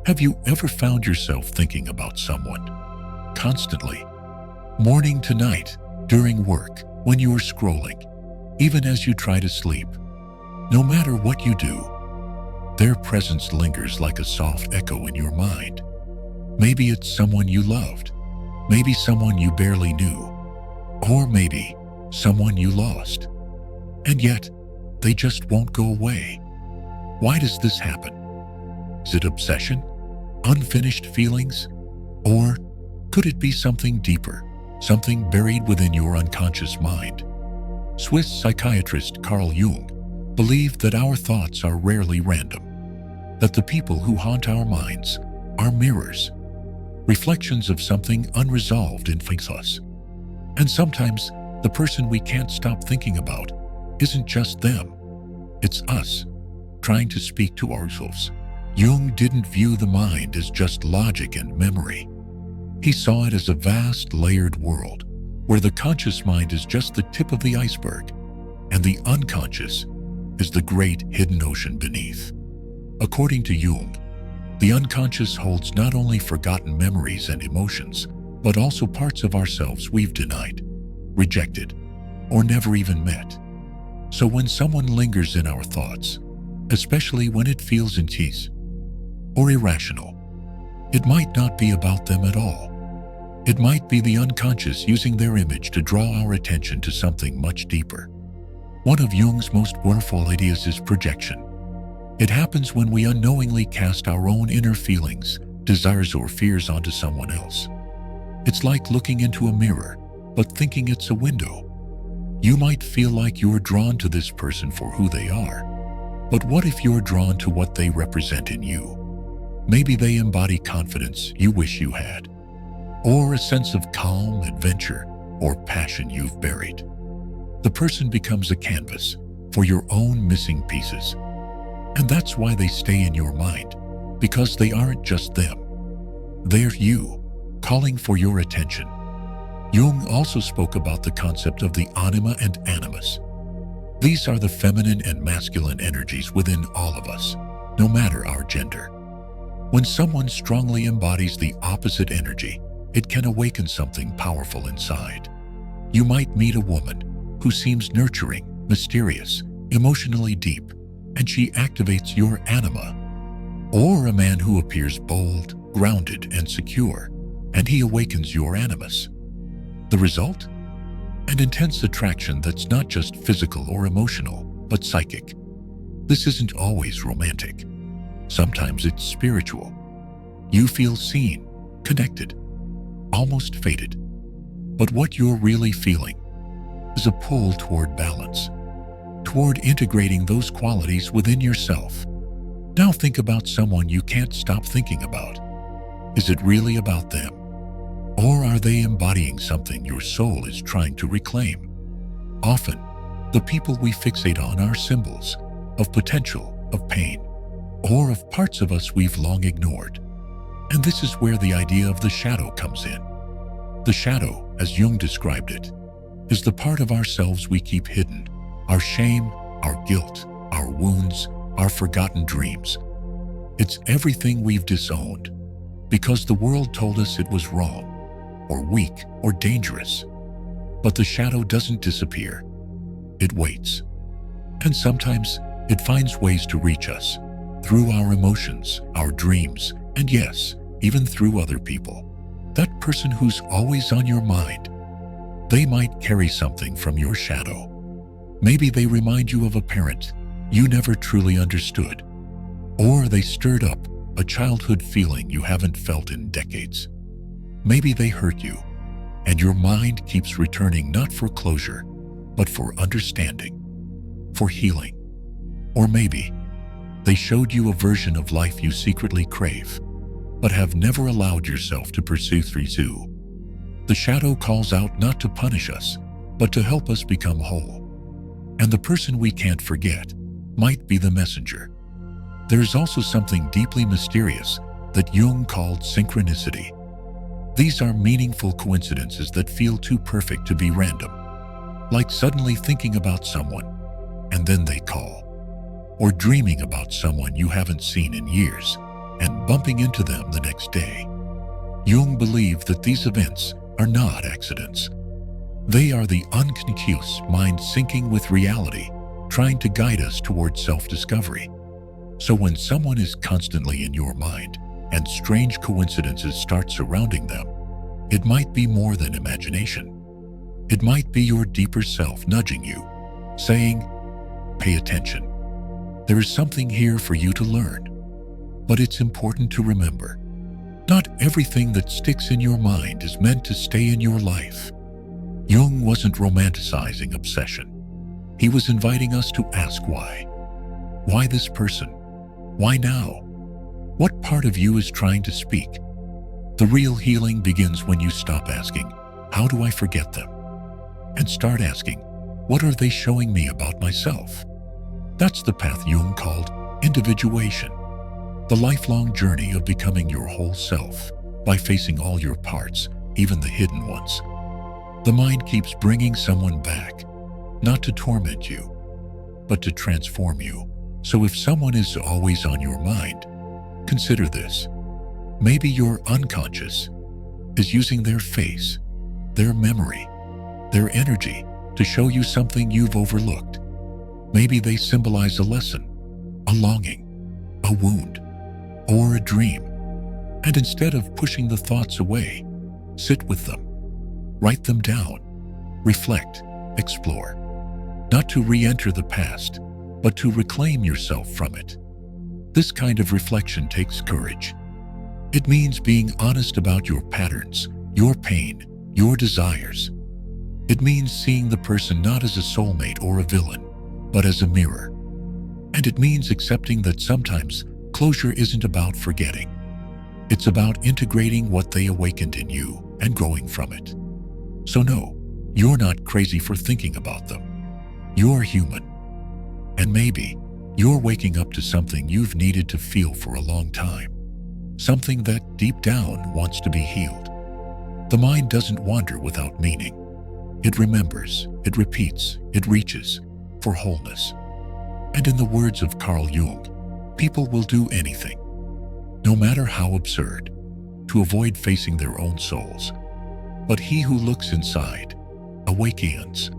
Have you ever found yourself thinking about someone constantly, morning to night, during work, when you are scrolling, even as you try to sleep? No matter what you do, their presence lingers like a soft echo in your mind. Maybe it's someone you loved, maybe someone you barely knew, or maybe someone you lost. And yet, they just won't go away. Why does this happen? Is it obsession? Unfinished feelings? Or could it be something deeper, something buried within your unconscious mind? Swiss psychiatrist Carl Jung believed that our thoughts are rarely random, that the people who haunt our minds are mirrors, reflections of something unresolved in us. And sometimes the person we can't stop thinking about isn't just them, it's us, trying to speak to ourselves. Jung didn't view the mind as just logic and memory. He saw it as a vast, layered world, where the conscious mind is just the tip of the iceberg, and the unconscious is the great hidden ocean beneath. According to Jung, the unconscious holds not only forgotten memories and emotions, but also parts of ourselves we've denied, rejected, or never even met. So when someone lingers in our thoughts, especially when it feels intense or irrational, it might not be about them at all. It might be the unconscious using their image to draw our attention to something much deeper. One of Jung's most wonderful ideas is projection. It happens when we unknowingly cast our own inner feelings, desires, or fears onto someone else. It's like looking into a mirror, but thinking it's a window. You might feel like you're drawn to this person for who they are. But what if you're drawn to what they represent in you? Maybe they embody confidence you wish you had, or a sense of calm, adventure, or passion you've buried. The person becomes a canvas for your own missing pieces. And that's why they stay in your mind, because they aren't just them. They're you, calling for your attention. Jung also spoke about the concept of the anima and animus. These are the feminine and masculine energies within all of us, no matter our gender. When someone strongly embodies the opposite energy, it can awaken something powerful inside. You might meet a woman who seems nurturing, mysterious, emotionally deep, and she activates your anima. Or a man who appears bold, grounded, and secure, and he awakens your animus. The result? An intense attraction that's not just physical or emotional, but psychic. This isn't always romantic. Sometimes it's spiritual. You feel seen, connected, almost fated. But what you're really feeling is a pull toward balance, toward integrating those qualities within yourself. Now think about someone you can't stop thinking about. Is it really about them? Or are they embodying something your soul is trying to reclaim? Often, the people we fixate on are symbols of potential, of pain, or of parts of us we've long ignored. And this is where the idea of the shadow comes in. The shadow, as Jung described it, is the part of ourselves we keep hidden, our shame, our guilt, our wounds, our forgotten dreams. It's everything we've disowned because the world told us it was wrong, or weak, or dangerous. But the shadow doesn't disappear. It waits. And sometimes it finds ways to reach us, through our emotions, our dreams, and yes, even through other people. That person who's always on your mind. They might carry something from your shadow. Maybe they remind you of a parent you never truly understood, or they stirred up a childhood feeling you haven't felt in decades. Maybe they hurt you, and your mind keeps returning not for closure, but for understanding, for healing. Or maybe they showed you a version of life you secretly crave, but have never allowed yourself to pursue through. The shadow calls out not to punish us, but to help us become whole. And the person we can't forget might be the messenger. There's also something deeply mysterious that Jung called synchronicity. These are meaningful coincidences that feel too perfect to be random, like suddenly thinking about someone, and then they call, or dreaming about someone you haven't seen in years, and bumping into them the next day. Jung believed that these events are not accidents. They are the unconscious mind syncing with reality, trying to guide us towards self-discovery. So when someone is constantly in your mind and strange coincidences start surrounding them, it might be more than imagination. It might be your deeper self nudging you, saying, "Pay attention. There is something here for you to learn." But it's important to remember, not everything that sticks in your mind is meant to stay in your life. Jung wasn't romanticizing obsession. He was inviting us to ask why. Why this person? Why now? What part of you is trying to speak? The real healing begins when you stop asking, "How do I forget them?" and start asking, "What are they showing me about myself?" That's the path Jung called individuation, the lifelong journey of becoming your whole self by facing all your parts, even the hidden ones. The mind keeps bringing someone back, not to torment you, but to transform you. So if someone is always on your mind, consider this. Maybe your unconscious is using their face, their memory, their energy to show you something you've overlooked. Maybe they symbolize a lesson, a longing, a wound, or a dream. And instead of pushing the thoughts away, sit with them, write them down, reflect, explore. Not to re-enter the past, but to reclaim yourself from it. This kind of reflection takes courage. It means being honest about your patterns, your pain, your desires. It means seeing the person not as a soulmate or a villain, but as a mirror. And it means accepting that sometimes closure isn't about forgetting. It's about integrating what they awakened in you and growing from it. So no, you're not crazy for thinking about them. You're human. And maybe you're waking up to something you've needed to feel for a long time. Something that deep down wants to be healed. The mind doesn't wander without meaning. It remembers, it repeats, it reaches for wholeness. And in the words of Carl Jung, people will do anything, no matter how absurd, to avoid facing their own souls. But he who looks inside awakens.